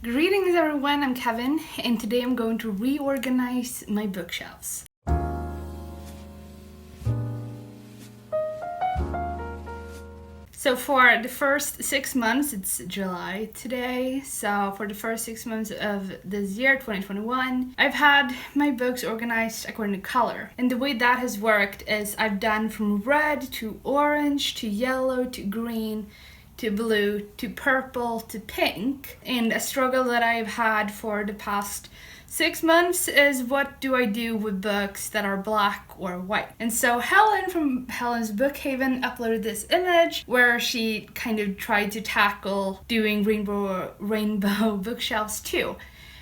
Greetings everyone, I'm Kevin, and today I'm going to reorganize my bookshelves. So for the first 6 months, it's July today, so for the first 6 months of this year, 2021, I've had my books organized according to color. And the way that has worked is I've done from red to orange to yellow to green to blue to purple to pink. And a struggle that I've had for the past 6 months is what do I do with books that are black or white? And so Helen from Helen's Bookhaven uploaded this image where she kind of tried to tackle doing rainbow bookshelves too.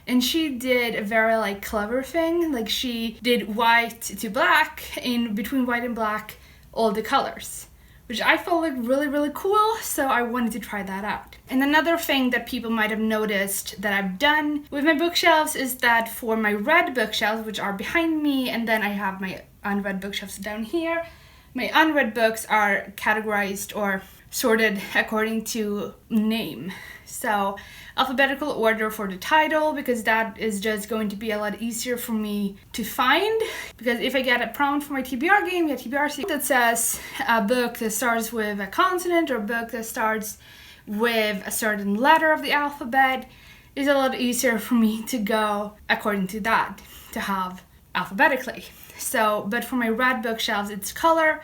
And she did a very clever thing, like she did white to black, and between white and black all the colors, which I felt really cool, so I wanted to try that out. And another thing that people might have noticed that I've done with my bookshelves is that for my red bookshelves, which are behind me, and then I have my unread bookshelves down here, my unread books are categorized or sorted according to name. So alphabetical order for the title, because that is just going to be a lot easier for me to find. Because if I get a prompt for my TBR game, TBRC, that says a book that starts with a consonant or a book that starts with a certain letter of the alphabet, it's a lot easier for me to go according to that, to have alphabetically. So, but for my red bookshelves, it's color.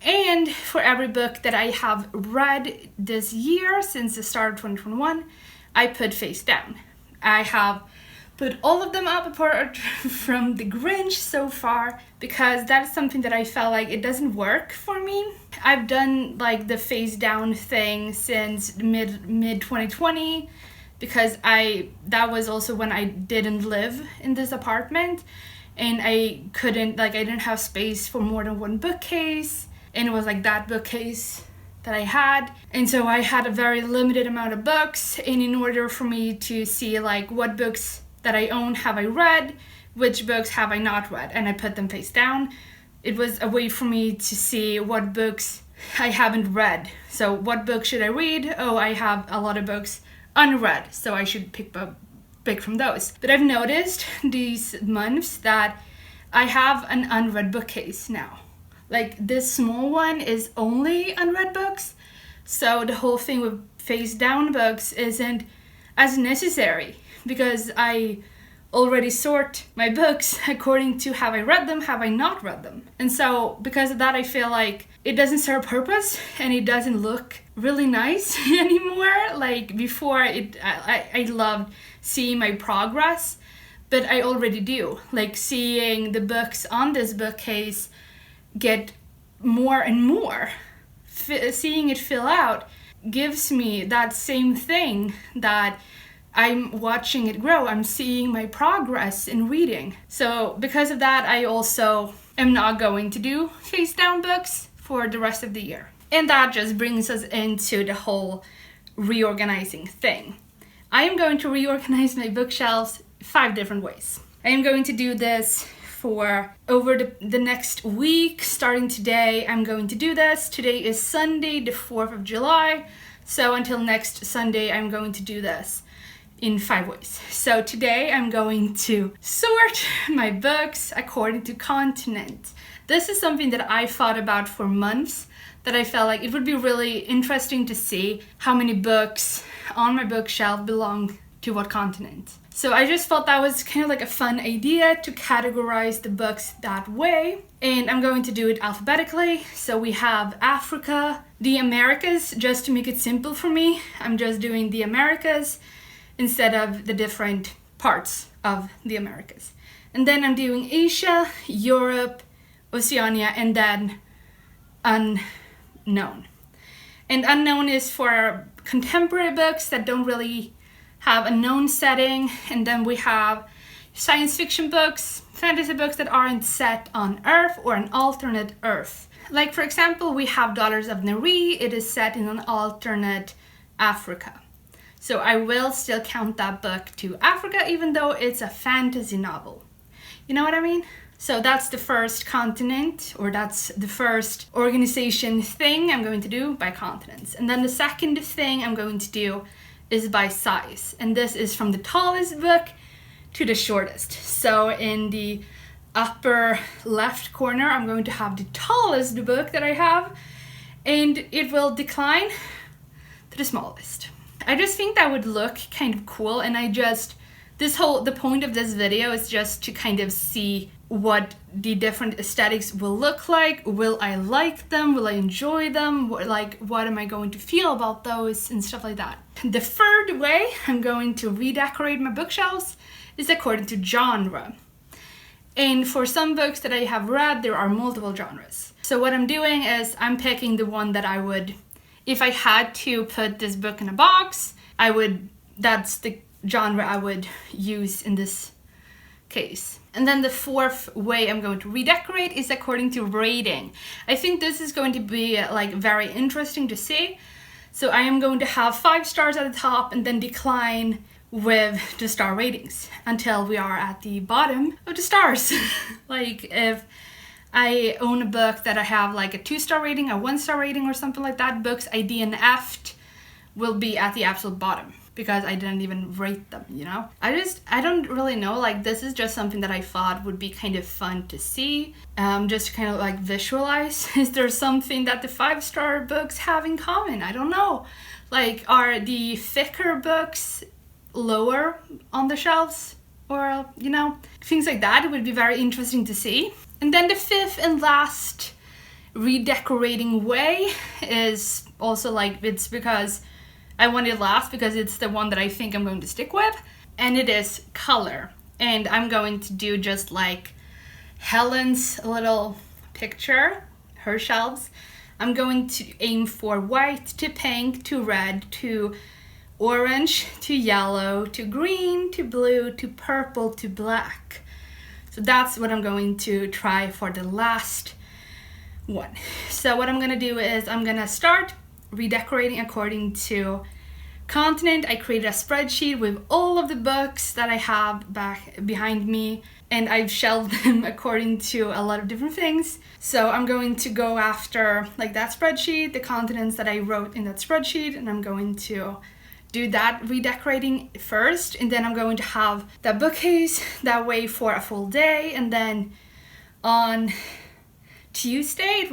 And for every book that I have read this year, since the start of 2021, I put face down. I have put all of them up apart from The Grinch so far, because that's something that I felt like it doesn't work for me. I've done the face down thing since mid 2020, because that was also when I didn't live in this apartment, and I didn't have space for more than one bookcase. And it was that bookcase that I had. And so I had a very limited amount of books. And in order for me to see what books that I own have I read, which books have I not read, and I put them face down, it was a way for me to see what books I haven't read. So what books should I read? Oh, I have a lot of books unread, so I should pick from those. But I've noticed these months that I have an unread bookcase now. This small one is only unread books, so the whole thing with face down books isn't as necessary, because I already sort my books according to have I read them, have I not read them. And so because of that, I feel like it doesn't serve a purpose and it doesn't look really nice anymore. Before, I loved seeing my progress, but I already do. Seeing the books on this bookcase get more and more, seeing it fill out gives me that same thing that I'm watching it grow. I'm seeing my progress in reading. So because of that, I also am not going to do face down books for the rest of the year. And that just brings us into the whole reorganizing thing. I am going to reorganize my bookshelves 5 different ways. I am going to do this for over the next week. Starting today, I'm going to do this. Today is Sunday, the 4th of July. So until next Sunday, I'm going to do this in 5 ways. So today, I'm going to sort my books according to continent. This is something that I thought about for months, that I felt like it would be really interesting to see how many books on my bookshelf belong to what continent. So I just thought that was kind of a fun idea to categorize the books that way. And I'm going to do it alphabetically. So we have Africa, the Americas, just to make it simple for me. I'm just doing the Americas instead of the different parts of the Americas. And then I'm doing Asia, Europe, Oceania, and then unknown. And unknown is for contemporary books that don't really have a known setting. And then we have science fiction books, fantasy books that aren't set on Earth or an alternate Earth. For example, we have Daughters of Neri. It is set in an alternate Africa. So I will still count that book to Africa, even though it's a fantasy novel. You know what I mean? So that's the first continent, or that's the first organization thing I'm going to do by continents. And then the second thing I'm going to do is by size, and this is from the tallest book to the shortest. So in the upper left corner, I'm going to have the tallest book that I have, and it will decline to the smallest. I just think that would look kind of cool, and the point of this video is just to kind of see what the different aesthetics will look like. Will I like them? Will I enjoy them? What am I going to feel about those and stuff like that. The third way I'm going to redecorate my bookshelves is according to genre. And for some books that I have read, there are multiple genres. So what I'm doing is I'm picking the one that I would, if I had to put this book in a box, that's the genre I would use in this case. And then the fourth way I'm going to redecorate is according to rating. I think this is going to be very interesting to see. So I am going to have 5 stars at the top and then decline with the star ratings until we are at the bottom of the stars. If I own a book that I have a 2-star rating, a 1-star rating or something like that, books I DNF'd will be at the absolute bottom because I didn't even rate them, I don't really know, this is just something that I thought would be kind of fun to see, just to kind of visualize. Is there something that the 5-star books have in common? I don't know. Are the thicker books lower on the shelves, or things like that? It would be very interesting to see. And then the fifth and last redecorating way is also it's because I want it last because it's the one that I think I'm going to stick with, and it is color. And I'm going to do just like Helen's little picture, her shelves. I'm going to aim for white to pink to red to orange to yellow to green to blue to purple to black. So that's what I'm going to try for the last one. So what I'm gonna do is I'm gonna start redecorating according to continent. I created a spreadsheet with all of the books that I have back behind me, and I've shelved them according to a lot of different things. So I'm going to go after that spreadsheet, the continents that I wrote in that spreadsheet, and I'm going to do that redecorating first, and then I'm going to have that bookcase that way for a full day. And then on Tuesday,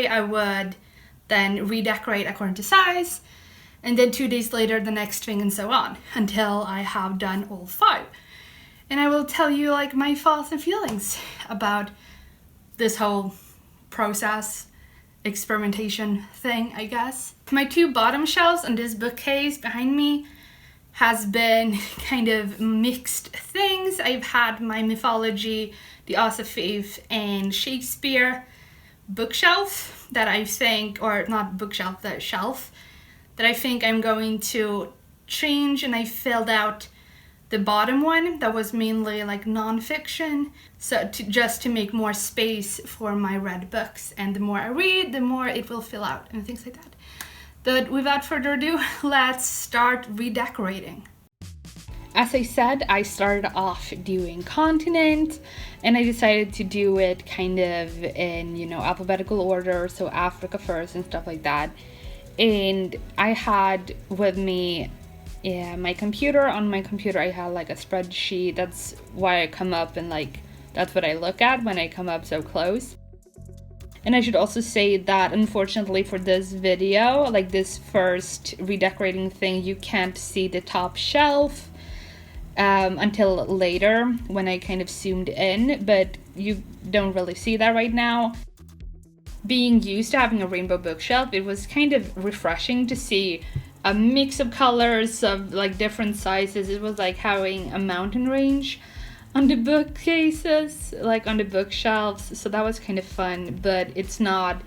I would then redecorate according to size, and then 2 days later the next thing, and so on until I have done all 5. And I will tell you my thoughts and feelings about this whole process, experimentation thing, I guess. My 2 bottom shelves on this bookcase behind me has been kind of mixed things. I've had my mythology, the Ozyph and Shakespeare bookshelf that I think, or not bookshelf, the shelf that I think I'm going to change, and I filled out the bottom one that was mainly non-fiction, so just to make more space for my read books, and the more I read, the more it will fill out and things like that. But without further ado, let's start redecorating. As I said, I started off doing continent, and I decided to do it kind of in alphabetical order, so Africa first and stuff like that. And I had with me my computer. On my computer I had a spreadsheet. That's why I come up and that's what I look at when I come up so close. And I should also say that unfortunately for this video, this first redecorating thing, you can't see the top shelf until later when I kind of zoomed in, but you don't really see that right now. Being used to having a rainbow bookshelf, it was kind of refreshing to see a mix of colors of different sizes. It was like having a mountain range on the bookcases, on the bookshelves. So that was kind of fun, but it's not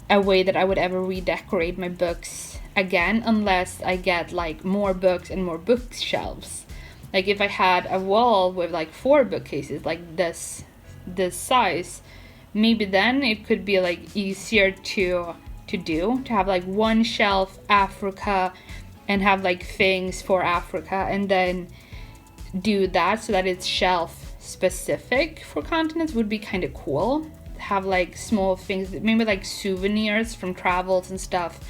a way that I would ever redecorate my books again unless I get more books and more bookshelves. If I had a wall with 4 bookcases this size, maybe then it could be easier to have one shelf Africa and have things for Africa, and then do that so that it's shelf specific for continents would be kind of cool. Have small things, maybe souvenirs from travels and stuff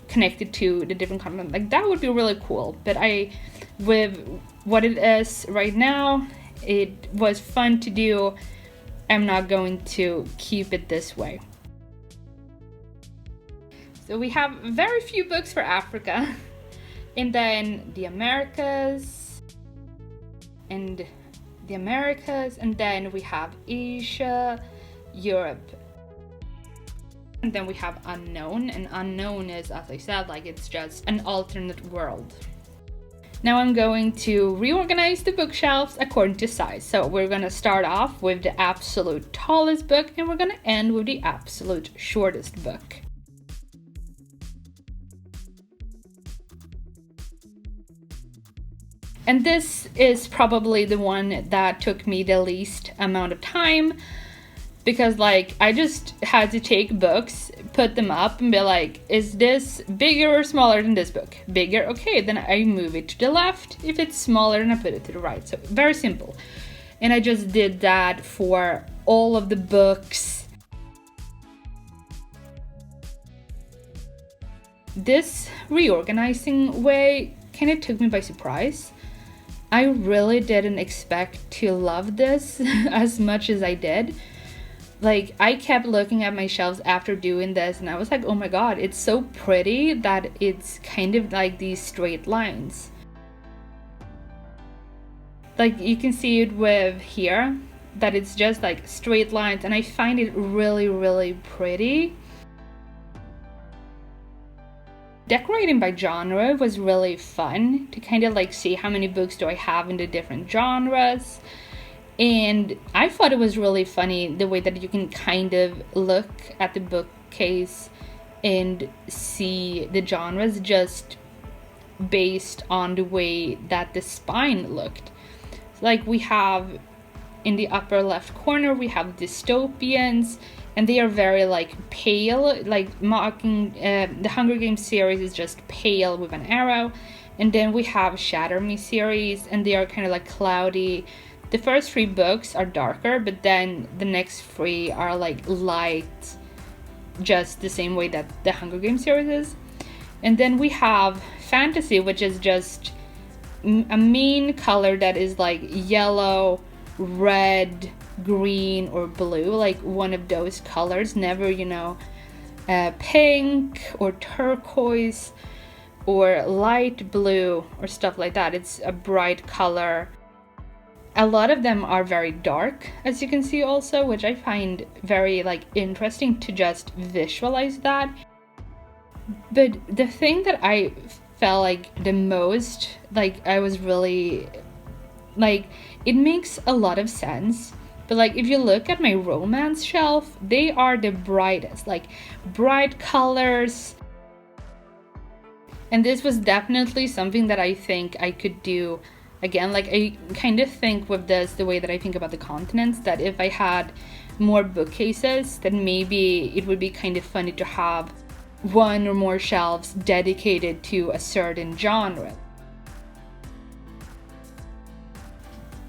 connected to the different content. Like that would be really cool. But with what it is right now, it was fun to do. I'm not going to keep it this way. So we have very few books for Africa, and then the Americas, and then we have Asia, Europe, and then we have unknown, and unknown is, as I said, like it's just an alternate world. Now I'm going to reorganize the bookshelves according to size. So we're gonna start off with the absolute tallest book, and we're gonna end with the absolute shortest book. And this is probably the one that took me the least amount of time, because like I just had to take books, put them up and be like, is this bigger or smaller than this book? Bigger, okay, then I move it to the left. If it's smaller, then I put it to the right. So very simple. And I just did that for all of the books. This reorganizing way kind of took me by surprise. I really didn't expect to love this as much as I did. Like, I kept looking at my shelves after doing this, and I was like, oh my god, it's so pretty that it's kind of like these straight lines. Like, you can see it with here, that it's just like straight lines, and I find it really, really pretty. Decorating by genre was really fun to kind of like see how many books do I have in the different genres. And I thought it was really funny the way that you can kind of look at the bookcase and see the genres just based on the way that the spine looked. Like we have in the upper left corner, we have dystopians, and they are very like pale, like mocking the Hunger Games series is just pale with an arrow. And then we have Shatter Me series, and they are kind of like cloudy. The first 3 books are darker, but then the next 3 are like light, just the same way that the Hunger Games series is. And then we have fantasy, which is just a main color that is like yellow, red, green, or blue, like one of those colors, never, pink or turquoise or light blue or stuff like that. It's a bright color. A lot of them are very dark, as you can see also, which I find very like interesting to just visualize that. But the thing that I felt like the most, like I was really, like it makes a lot of sense. But like if you look at my romance shelf, they are the brightest, like bright colors. And this was definitely something that I think I could do again. Like I kind of think with this, the way that I think about the continents, that if I had more bookcases, then maybe it would be kind of funny to have one or more shelves dedicated to a certain genre.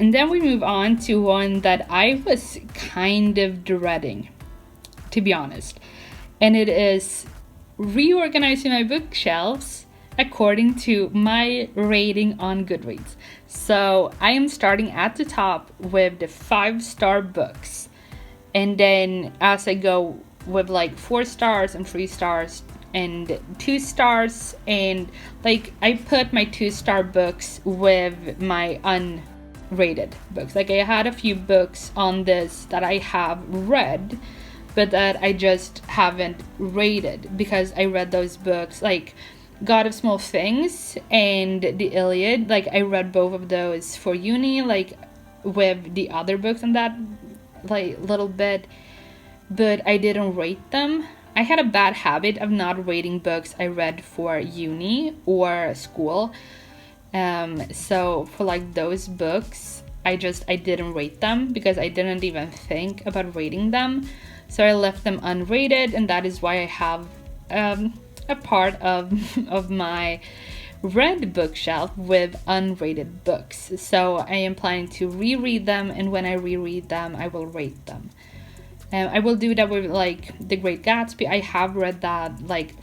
And then we move on to one that I was kind of dreading, to be honest. And it is reorganizing my bookshelves according to my rating on Goodreads. So I am starting at the top with the 5-star books. And then as I go with like 4 stars and 3 stars and 2 stars, and like I put my 2-star books with my unrated books. Like I had a few books on this that I have read, but that I just haven't rated because I read those books, like God of Small Things and the Iliad. Like I read both of those for uni, like with the other books on that like little bit, but I didn't rate them. I had a bad habit of not rating books I read for uni or school. So for like those books, I didn't rate them because I didn't even think about rating them. So I left them unrated, and that is why I have a part of my read bookshelf with unrated books. So I am planning to reread them, and when I reread them, I will rate them. I will do that with like The Great Gatsby. I have read that like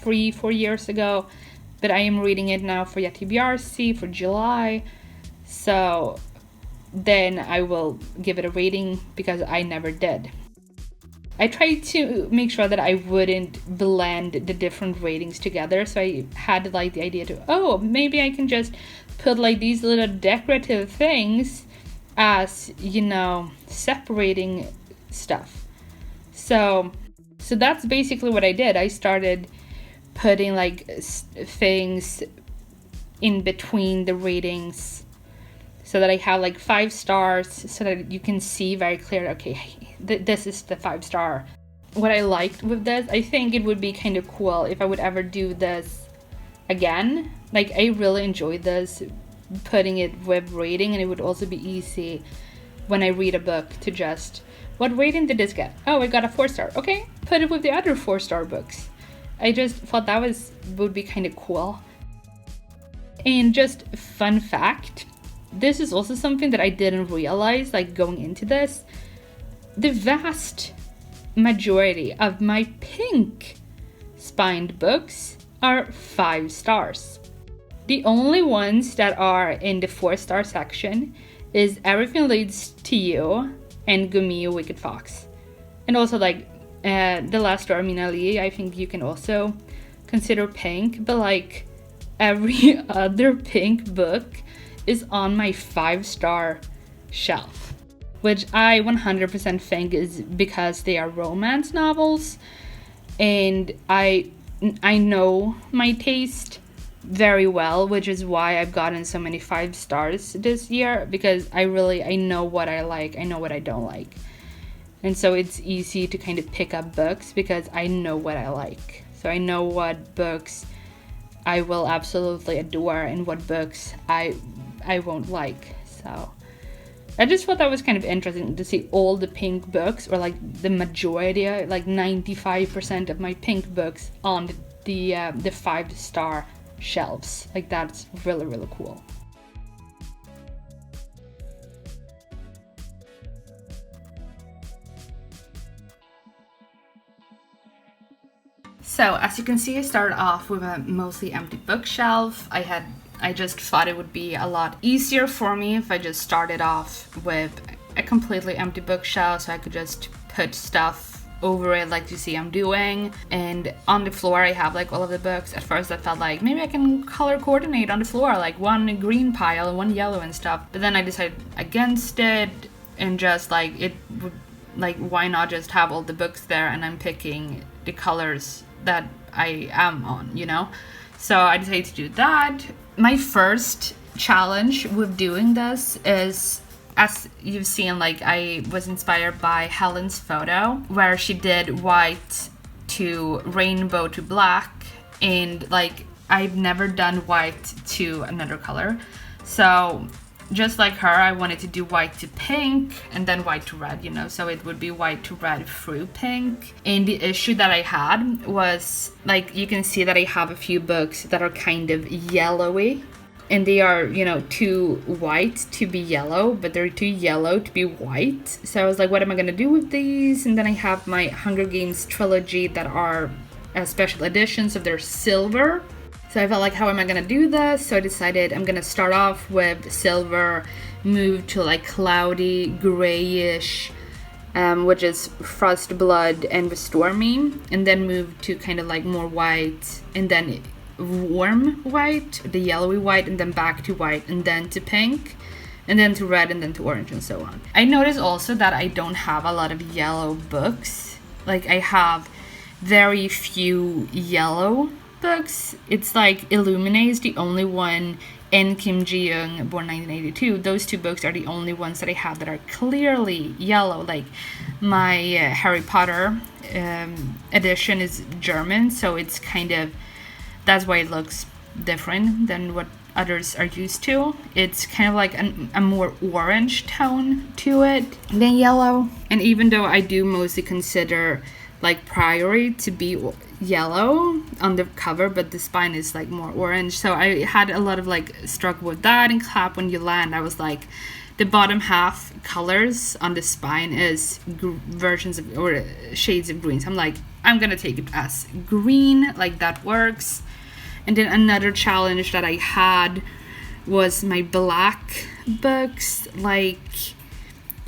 3-4 years ago, but I am reading it now for TBRC for July. So then I will give it a rating because I never did. I tried to make sure that I wouldn't blend the different ratings together. So I had like the idea to, maybe I can just put like these little decorative things as, separating stuff. So that's basically what I did. I started putting like things in between the ratings so that I have like 5 stars so that you can see very clear, okay, this is the 5-star. What I liked with this, I think it would be kind of cool if I would ever do this again. Like, I really enjoyed this, putting it with rating, and it would also be easy when I read a book to just, what rating did this get? Oh, I got a 4-star. Okay, put it with the other 4-star books. I just thought that would be kind of cool. And just fun fact, this is also something that I didn't realize, like, going into this. The vast majority of my pink spined books are 5 stars. The only ones that are in the 4-star section is Everything Leads to You and Gumio Wicked Fox. And also like The Last Door of Mina Lee, I think you can also consider pink, but like every other pink book is on my 5-star shelf, which I 100% think is because they are romance novels, and I know my taste very well, which is why I've gotten so many 5 stars this year, because I know what I like, I know what I don't like. And so it's easy to kind of pick up books because I know what I like. So I know what books I will absolutely adore and what books I won't like. So I just thought that was kind of interesting to see all the pink books, or like the majority, like 95% of my pink books on the 5-star shelves. Like, that's really, really cool. So as you can see, I started off with a mostly empty bookshelf. I just thought it would be a lot easier for me if I just started off with a completely empty bookshelf, so I could just put stuff over it like you see I'm doing. And on the floor I have like all of the books. At first I felt like maybe I can color coordinate on the floor, like one green pile and one yellow and stuff. But then I decided against it, and just like it would, like, why not just have all the books there and I'm picking the colors that I am on, So I decided to do that. My first challenge with doing this is, as you've seen, like, I was inspired by Helen's photo where she did white to rainbow to black, and like I've never done white to another color. So just like her, I wanted to do white to pink and then white to red, so it would be white to red through pink. And the issue that I had was, like, you can see that I have a few books that are kind of yellowy, and they are, too white to be yellow, but they're too yellow to be white. So I was like, what am I going to do with these? And then I have my Hunger Games trilogy that are special editions, so they're silver. So I felt like, how am I going to do this? So I decided I'm going to start off with silver, move to like cloudy, grayish, which is Frost Blood and Restore Me, and then move to kind of like more white, and then warm white, the yellowy white, and then back to white, and then to pink, and then to red, and then to orange, and so on. I noticed also that I don't have a lot of yellow books. Like, I have very few yellow books. It's like Illuminae is the only one, and Kim Ji-young, born 1982. Those 2 books are the only ones that I have that are clearly yellow. Like, my Harry Potter edition is German, so it's kind of, that's why it looks different than what others are used to. It's kind of like a more orange tone to it than yellow. And even though I do mostly consider like Priory to be yellow on the cover, but the spine is like more orange. So I had a lot of like struggle with that. And Clap When You Land, I was like, the bottom half colors on the spine is versions of, or shades of greens. I'm like, I'm gonna take it as green, like that works. And then another challenge that I had was my black books, like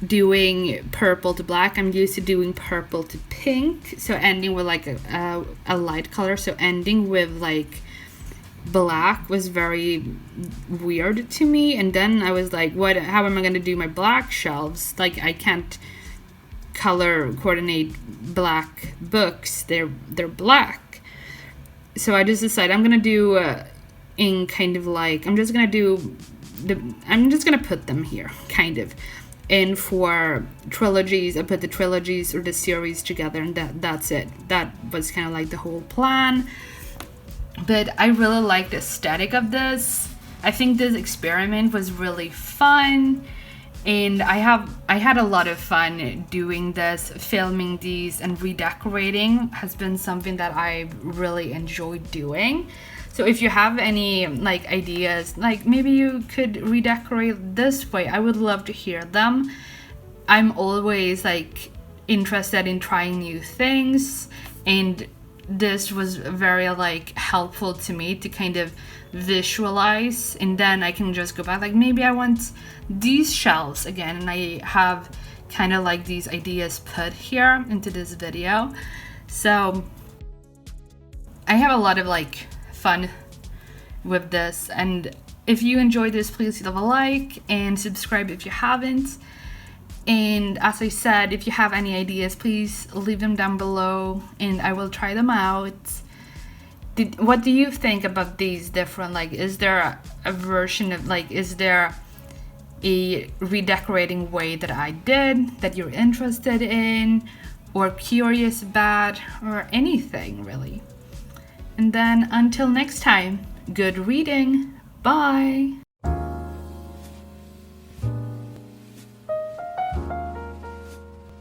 doing purple to black. I'm used to doing purple to pink, so ending with like a light color. So ending with like black was very weird to me. And then I was like, how am I gonna do my black shelves? Like, I can't color coordinate black books. They're black. So I just decided I'm gonna do in kind of like, I'm just gonna put them here, kind of. And for trilogies, I put the trilogies or the series together, and that's it. That was kind of like the whole plan. But I really like the aesthetic of this. I think this experiment was really fun, and I had a lot of fun doing this. Filming these and redecorating has been something that I really enjoyed doing. So if you have any like ideas, like maybe you could redecorate this way, I would love to hear them. I'm always like interested in trying new things, and this was very like helpful to me to kind of visualize, and then I can just go back, like maybe I want these shelves again, and I have kind of like these ideas put here into this video. So I have a lot of like fun with this, and if you enjoyed this, please leave a like and subscribe if you haven't. And as I said, if you have any ideas, please leave them down below and I will try them out. What do you think about these different, like, is there a version of, like, is there a redecorating way that I did that you're interested in or curious about, or anything really? And then until next time, good reading. Bye.